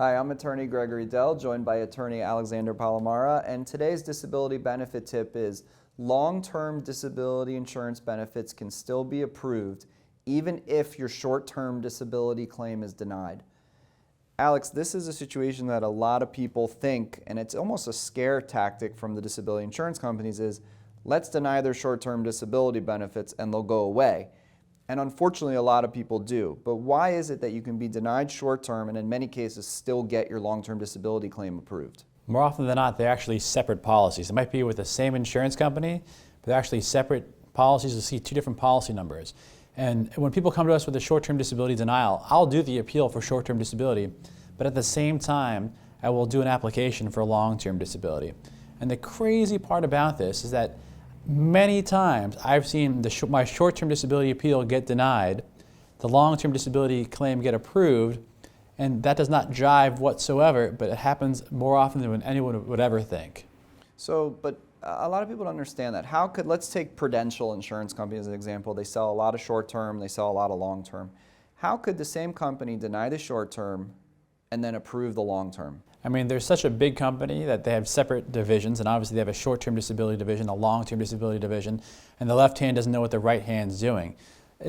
Hi, I'm attorney Gregory Dell, joined by attorney Alexander Palamara, and today's disability benefit tip is long-term disability insurance benefits can still be approved even if your short-term disability claim is denied. Alex, this is a situation that a lot of people think, and it's almost a scare tactic from the disability insurance companies, is let's deny their short-term disability benefits and they'll go away. And unfortunately, a lot of people do. But why is it that you can be denied short-term and in many cases still get your long-term disability claim approved? More often than not, they're actually separate policies. It might be with the same insurance company, but they're actually separate policies. You'll see two different policy numbers. And when people come to us with a short-term disability denial, I'll do the appeal for short-term disability, but at the same time, I will do an application for long-term disability. And the crazy part about this is that many times I've seen my short-term disability appeal get denied, the long-term disability claim get approved, and that does not jive whatsoever, but it happens more often than anyone would ever think. So, but a lot of people don't understand that. How could, let's take Prudential Insurance Company as an example. They sell a lot of short-term, they sell a lot of long-term. How could the same company deny the short-term and then approve the long-term? I mean, they're such a big company that they have separate divisions, and obviously they have a short-term disability division, a long-term disability division, and the left hand doesn't know what the right hand's doing.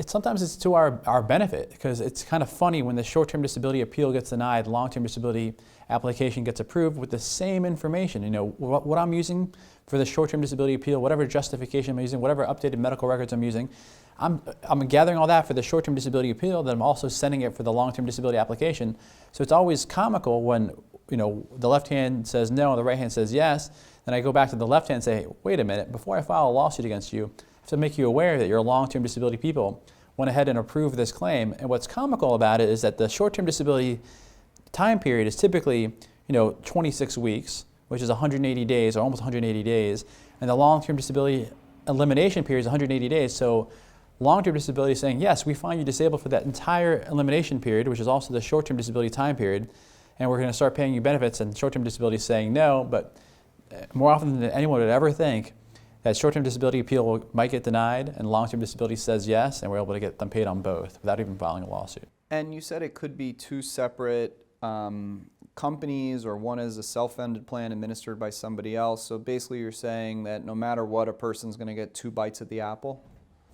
Sometimes it's to our benefit, because it's kind of funny when the short-term disability appeal gets denied, long-term disability application gets approved with the same information. You know, what I'm using for the short-term disability appeal, whatever justification I'm using, whatever updated medical records I'm using, I'm gathering all that for the short-term disability appeal, then I'm also sending it for the long-term disability application. So it's always comical when, you know, the left hand says no, the right hand says yes, then I go back to the left hand and say, wait a minute, before I file a lawsuit against you, I have to make you aware that your long-term disability people went ahead and approved this claim. And what's comical about it is that the short-term disability time period is typically, 26 weeks, which is 180 days or almost 180 days, and the long-term disability elimination period is 180 days. So long-term disability is saying, yes, we find you disabled for that entire elimination period, which is also the short-term disability time period, and we're going to start paying you benefits. And short-term disability is saying no, but more often than anyone would ever think, that short-term disability appeal might get denied, and long-term disability says yes, and we're able to get them paid on both without even filing a lawsuit. And you said it could be two separate companies, or one is a self-funded plan administered by somebody else. So basically you're saying that no matter what, a person's going to get two bites at the apple?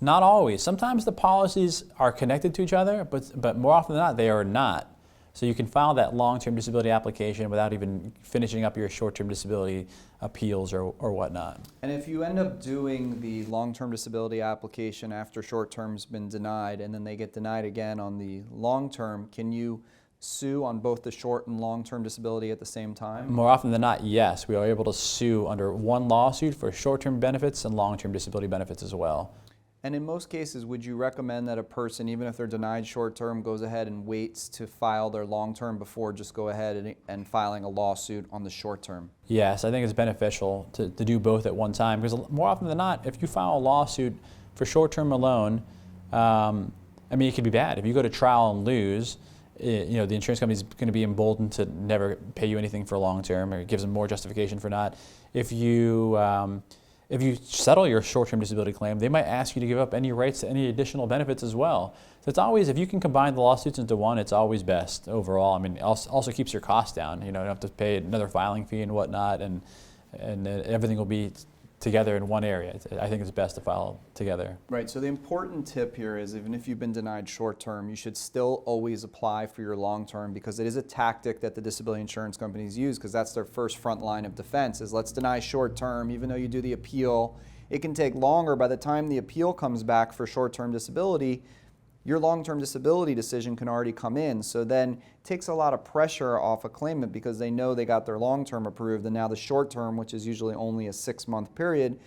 Not always. Sometimes the policies are connected to each other, but more often than not, they are not. So you can file that long-term disability application without even finishing up your short-term disability appeals or whatnot. And if you end up doing the long-term disability application after short-term's been denied, and then they get denied again on the long-term, can you sue on both the short and long-term disability at the same time? More often than not, yes. We are able to sue under one lawsuit for short-term benefits and long-term disability benefits as well. And in most cases, would you recommend that a person, even if they're denied short-term, goes ahead and waits to file their long-term before just go ahead and filing a lawsuit on the short-term? Yes, I think it's beneficial to do both at one time, because more often than not, if you file a lawsuit for short-term alone, it can be bad. If you go to trial and lose, the insurance company is going to be emboldened to never pay you anything for long-term, or it gives them more justification for not. If you settle your short-term disability claim, they might ask you to give up any rights to any additional benefits as well. So it's always, if you can combine the lawsuits into one, it's always best overall. It also keeps your costs down. You don't have to pay another filing fee and whatnot, and everything will be together in one area. I think it's best to file together. Right, so the important tip here is even if you've been denied short-term, you should still always apply for your long-term, because it is a tactic that the disability insurance companies use, because that's their first front line of defense, is let's deny short-term. Even though you do the appeal, it can take longer. By the time the appeal comes back for short-term disability, your long-term disability decision can already come in. So then it takes a lot of pressure off a claimant, because they know they got their long-term approved, and now the short-term, which is usually only a 6-month period,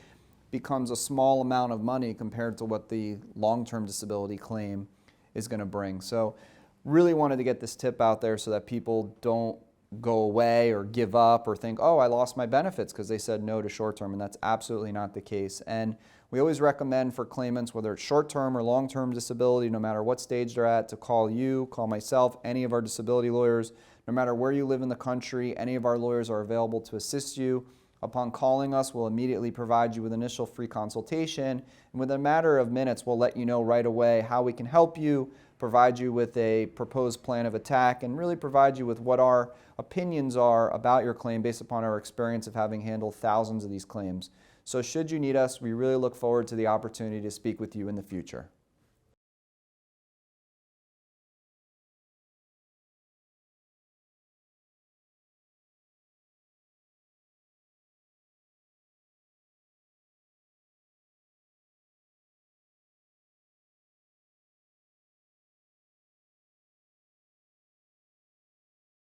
becomes a small amount of money compared to what the long-term disability claim is going to bring. So really wanted to get this tip out there so that people don't go away or give up or think, oh, I lost my benefits because they said no to short-term, and that's absolutely not the case. And we always recommend for claimants, whether it's short-term or long-term disability, no matter what stage they're at, to call you, call myself, any of our disability lawyers. No matter where you live in the country, any of our lawyers are available to assist you. Upon calling us, we'll immediately provide you with initial free consultation, and within a matter of minutes, we'll let you know right away how we can help you, provide you with a proposed plan of attack, and really provide you with what our opinions are about your claim based upon our experience of having handled thousands of these claims. So should you need us, we really look forward to the opportunity to speak with you in the future.